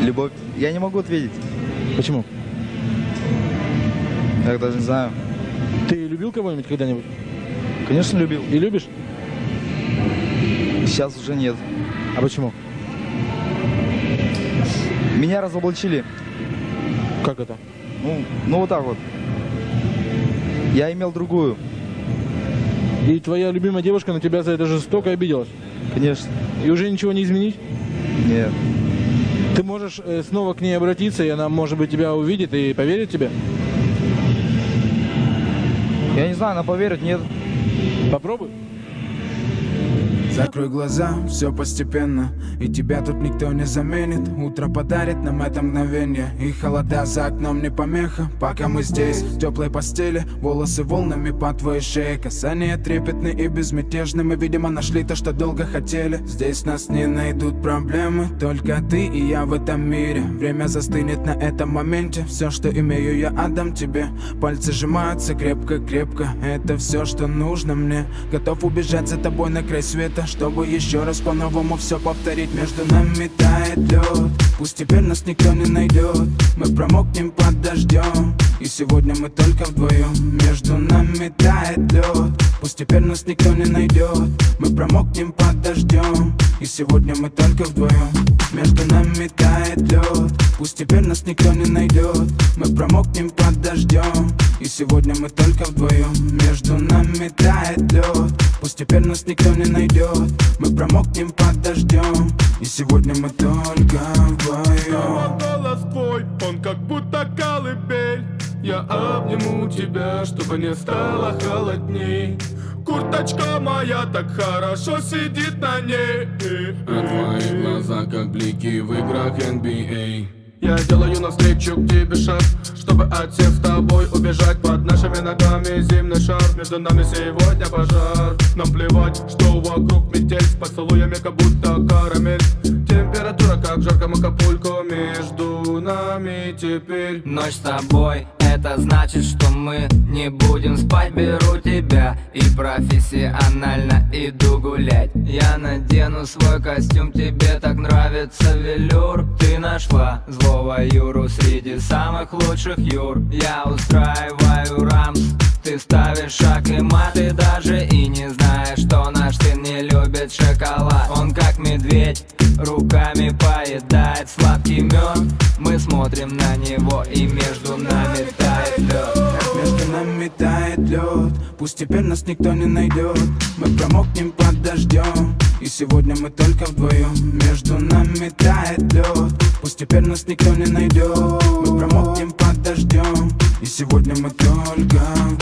Любовь. Я не могу ответить. Почему? Я даже не знаю. Ты любил кого-нибудь когда-нибудь? Конечно, любил. И любишь? Сейчас уже нет. А почему? Меня разоблачили. Как это? Ну вот так вот. Я имел другую. И твоя любимая девушка на тебя за это жестоко обиделась? Конечно. И уже ничего не изменить? Нет. Ты можешь снова к ней обратиться, и она, может быть, тебя увидит и поверит тебе? Я не знаю, она поверит, нет. Попробуй. Закрой глаза, все постепенно, и тебя тут никто не заменит. Утро подарит нам это мгновение, и холода за окном не помеха. Пока мы здесь, в теплой постели, волосы волнами по твоей шее. Касания трепетны и безмятежны, мы, видимо, нашли то, что долго хотели. Здесь нас не найдут проблемы, только ты и я в этом мире. Время застынет на этом моменте, все, что имею, я отдам тебе. Пальцы сжимаются крепко-крепко, это все, что нужно мне. Готов убежать за тобой на край света, чтобы еще раз по-новому все повторить. Между нами тает лед, пусть теперь нас никто не найдет. Мы промокнем под дождем, и сегодня мы только вдвоем. Между нами тает лед, пусть теперь нас никто не найдет. Мы промокнем под дождем, и сегодня мы только вдвоем. Между нами тает лед, пусть теперь нас никто не найдет. Мы промокнем под дождем, и сегодня мы только вдвоем. Между нами тает лед, пусть теперь нас никто не найдет. Мы промокнем под дождем, и сегодня мы только вдвоем. Голос твой, он как будто колыбель. Я обниму тебя, чтобы не стало холодней. Курточка моя так хорошо сидит на ней. А твои глаза как блики в играх NBA. Я делаю навстречу к тебе шаг, чтобы от всех с тобой убежать. Под нашими ногами зимний шар, между нами сегодня пожар. Нам плевать, что вокруг метель, с поцелуями как будто карамель. Температура как в жарком Акапулько, между нами теперь. Ночь с тобой, это значит, что мы не будем спать. Беру тебя и профессионально иду гулять. Я надену свой костюм, тебе так нравится велюр. Ты нашла злого Юру среди самых лучших Юр. Я устраиваю рамс, ты ставишь шаг и мат. Ты даже и не знаешь, что наш сын не любит шоколад. Он как медведь, руками поедает сладкий мед. Мы смотрим на него, и между нами тает лед. Между нами тает лед, пусть теперь нас никто не найдет. Мы промокнем под дождем, и сегодня мы только вдвоем. Между нами тает лед, пусть теперь нас никто не найдет. Мы промокнем под дождем, и сегодня мы только вдвоем.